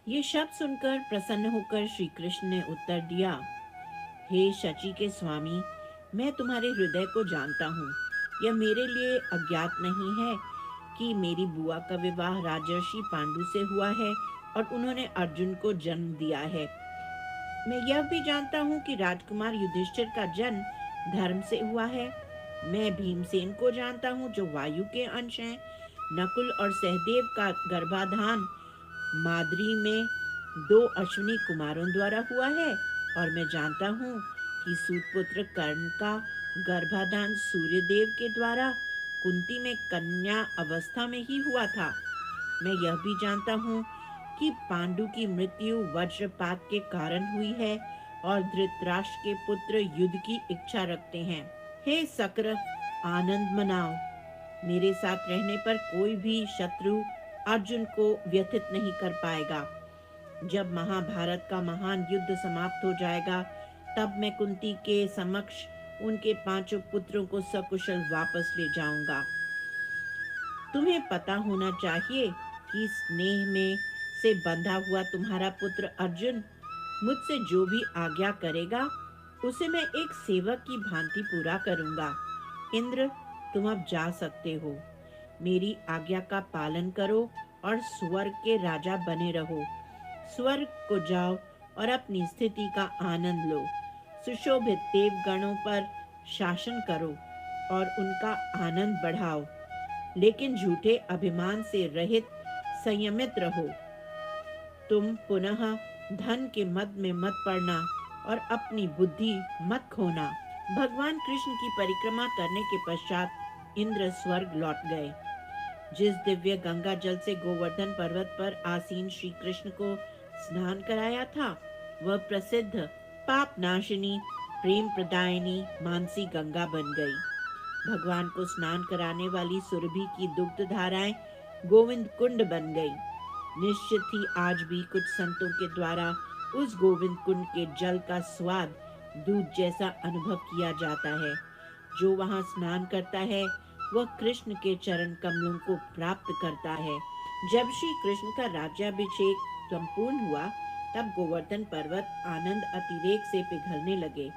ये शब्द सुनकर प्रसन्न होकर श्री कृष्ण ने उत्तर दिया, हे शची के स्वामी, मैं तुम्हारे हृदय को जानता हूँ। यह मेरे लिए अज्ञात नहीं है कि मेरी बुआ का विवाह राजर्षि पांडु से हुआ है और उन्होंने अर्जुन को जन्म दिया है। मैं यह भी जानता हूँ कि राजकुमार युधिष्ठिर का जन्म धर्म से हुआ है। मैं भीमसेन को जानता हूँ जो वायु के अंश हैं। नकुल और सहदेव का गर्भाधान माद्री में दो अश्विनी कुमारों द्वारा हुआ है। और मैं जानता हूँ कि सूतपुत्र कर्ण का गर्भाधान सूर्यदेव के द्वारा कुंती में कन्या अवस्था में ही हुआ था। मैं यह भी जानता हूँ कि पांडु की मृत्यु वज्रपात के कारण हुई है और धृतराष्ट्र के पुत्र युद्ध की इच्छा रखते हैं। हे सक्र, आनंद मनाओ। मेरे साथ रहने पर कोई भी शत्रु अर्जुन को व्यथित नहीं कर पाएगा। जब महाभारत का महान युद्ध समाप्त हो जाएगा, तब मैं कुंती के समक्ष उनके पांचों पुत्रों को सकुशल वापस ले जाऊंगा। तुम्हें पता होना चाहिए कि स्नेह में से बंधा हुआ तुम्हारा पुत्र अर्जुन मुझसे जो भी आज्ञा करेगा, उसे मैं एक सेवक की भांति पूरा करूंगा। इंद्र, तुम अब जा सकते हो। मेरी आज्ञा का पालन करो और स्वर्ग के राजा बने रहो। स्वर्ग को जाओ और अपनी स्थिति का आनंद लो। सुशोभित देवगणों पर शासन करो और उनका आनंद बढ़ाओ। लेकिन झूठे अभिमान से रहित संयमित रहो। तुम पुनः धन के मद में मत पड़ना और अपनी बुद्धि मत खोना। भगवान कृष्ण की परिक्रमा करने के पश्चात इंद्र स्वर्ग लौट गए। जिस दिव्य गंगा जल से गोवर्धन पर्वत पर आसीन श्री कृष्ण को स्नान कराया था, वह प्रसिद्ध पाप नाशिनी प्रेम प्रदायिनी मानसी गंगा बन गई। भगवान को स्नान कराने वाली सुरभि की दुग्ध धाराएं गोविंद कुंड बन गई। निश्चित ही आज भी कुछ संतों के द्वारा उस गोविंद कुंड के जल का स्वाद दूध जैसा अनुभव किया जाता है। जो वहां स्नान करता है, वह कृष्ण के चरण कमलों को प्राप्त करता है। जब श्री कृष्ण का राज्याभिषेक संपूर्ण हुआ, तब गोवर्धन पर्वत आनंद अतिरेक से पिघलने लगे।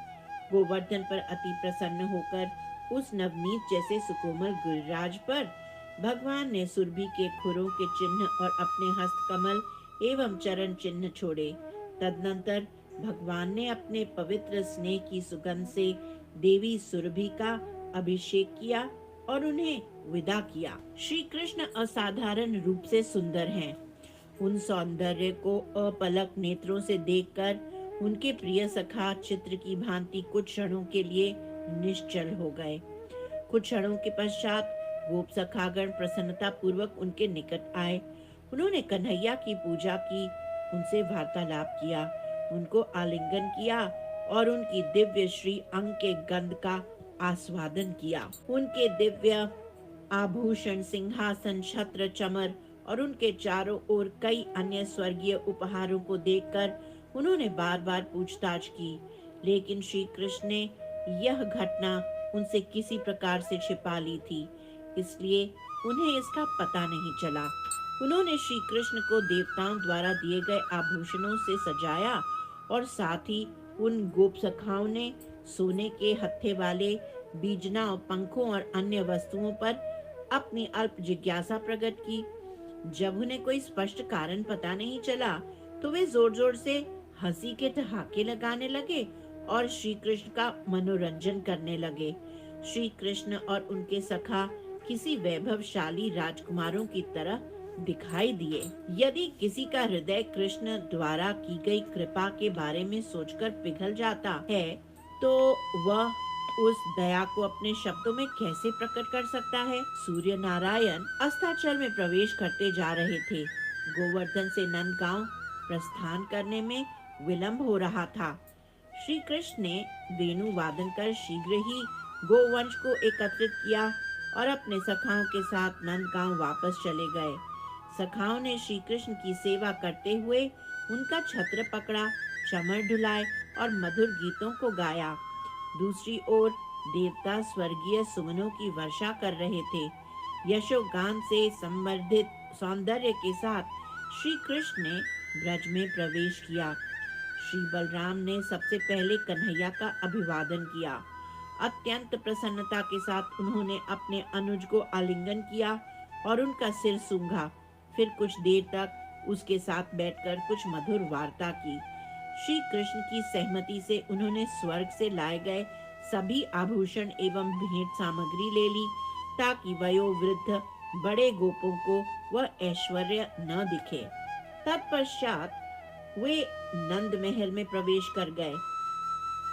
गोवर्धन पर अति प्रसन्न होकर उस नवनीत जैसे सुकोमल गिरिराज पर भगवान ने सुरभि के खुरों के चिन्ह और अपने हस्तकमल एवं चरण चिन्ह छोड़े। तदनंतर भगवान ने अपने पवित्र स्नेह की सुगंध से देवी सुरभि का अभिषेक किया और उन्हें विदा किया। श्री कृष्ण असाधारण रूप से सुंदर हैं। उन सौंदर्य को अपलक नेत्रों से देखकर उनके प्रिय सखा चित्र की भांति कुछ क्षणों के लिए निश्चल हो गए। कुछ क्षणों के पश्चात गोप सखागण प्रसन्नता पूर्वक उनके निकट आए। उन्होंने कन्हैया की पूजा की, उनसे वार्तालाप किया, उनको आलिंगन किया और उनकी दिव्य श्री अंग के गंध का आस्वादन किया। उनके दिव्य आभूषण, सिंहासन, छत्र, चमर और उनके चारों ओर कई अन्य स्वर्गीय उपहारों को देखकर उन्होंने बार बार पूछताछ की, लेकिन श्री कृष्ण ने यह घटना उनसे किसी प्रकार से छिपा ली थी, इसलिए उन्हें इसका पता नहीं चला। उन्होंने श्री कृष्ण को देवताओं द्वारा दिए गए आभूषणों से सजाया और साथ ही उन गोप सखाओं ने सोने के हत्थे वाले बीजनाओं, पंखों और अन्य वस्तुओं पर अपनी अल्प जिज्ञासा प्रकट की। जब उन्हें कोई स्पष्ट कारण पता नहीं चला, तो वे जोर जोर से हंसी के ठहाके लगाने लगे और श्री कृष्ण का मनोरंजन करने लगे। श्री कृष्ण और उनके सखा किसी वैभवशाली राजकुमारों की तरह दिखाई दिए। यदि किसी का हृदय कृष्ण द्वारा की गई कृपा के बारे में सोचकर पिघल जाता है, तो वह उस दया को अपने शब्दों में कैसे प्रकट कर सकता है। सूर्य नारायण अस्ताचल में प्रवेश करते जा रहे थे। गोवर्धन से नंदगांव प्रस्थान करने में विलंब हो रहा था। श्री कृष्ण ने वेणु वादन कर शीघ्र ही गोवंश को एकत्रित किया और अपने सखाओं के साथ नंदगांव वापस चले गए। सखाओं ने श्री कृष्ण की सेवा करते हुए उनका छत्र पकड़ा, चमर ढुलाए और मधुर गीतों को गाया। दूसरी ओर देवता स्वर्गीय सुमनों की वर्षा कर रहे थे। यशोगान से संवर्धित सौंदर्य के साथ श्री कृष्ण ने ब्रज में प्रवेश किया। श्री बलराम ने सबसे पहले कन्हैया का अभिवादन किया। अत्यंत प्रसन्नता के साथ उन्होंने अपने अनुज को आलिंगन किया और उनका सिर सूंघा। फिर कुछ देर तक उसके साथ बैठकर कुछ मधुर वार्ता की। श्री कृष्ण की सहमति से उन्होंने स्वर्ग से लाए गए सभी आभूषण एवं भेंट सामग्री ले ली, ताकि वयोवृद्ध बड़े गोपों को वह ऐश्वर्य न दिखे। तत्पश्चात वे नंद महल में प्रवेश कर गए।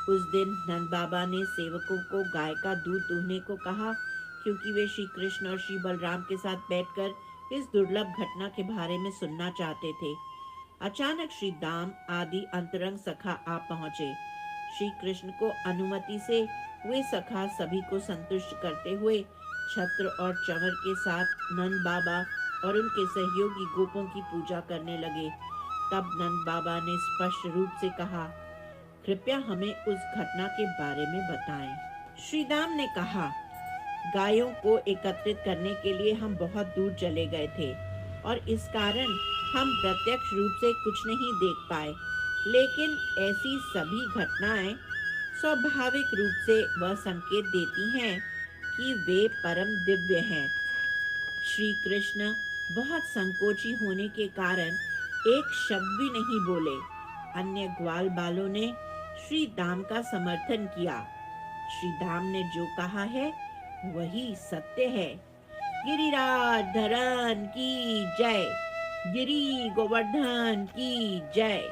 उस दिन नंद बाबा ने सेवकों को गाय का दूध दूहने को कहा, क्योंकि वे श्री कृष्ण और श्री बलराम के साथ बैठकर इस दुर्लभ घटना के बारे में सुनना चाहते थे। अचानक श्री दाम आदि अंतरंग सखा आ पहुंचे। श्री कृष्ण को अनुमति से वे सखा सभी को संतुष्ट करते हुए छत्र और चंवर के साथ नंद बाबा और उनके सहयोगी गोपों की पूजा करने लगे। तब नंद बाबा ने स्पष्ट रूप से कहा, कृपया हमें उस घटना के बारे में बताएं। श्री दाम ने कहा, गायों को एकत्रित करने के लिए हम बहुत दूर चले गए थे और इस कारण हम प्रत्यक्ष रूप से कुछ नहीं देख पाए, लेकिन ऐसी सभी घटनाएं स्वाभाविक रूप से वह संकेत देती हैं कि वे परम दिव्य हैं। श्री कृष्ण बहुत संकोची होने के कारण एक शब्द भी नहीं बोले। अन्य ग्वाल बालों ने श्री दाम का समर्थन किया। श्री दाम ने जो कहा है वही सत्य है। गिरिराज धरन की जय। गिरी गोवर्धन की जय।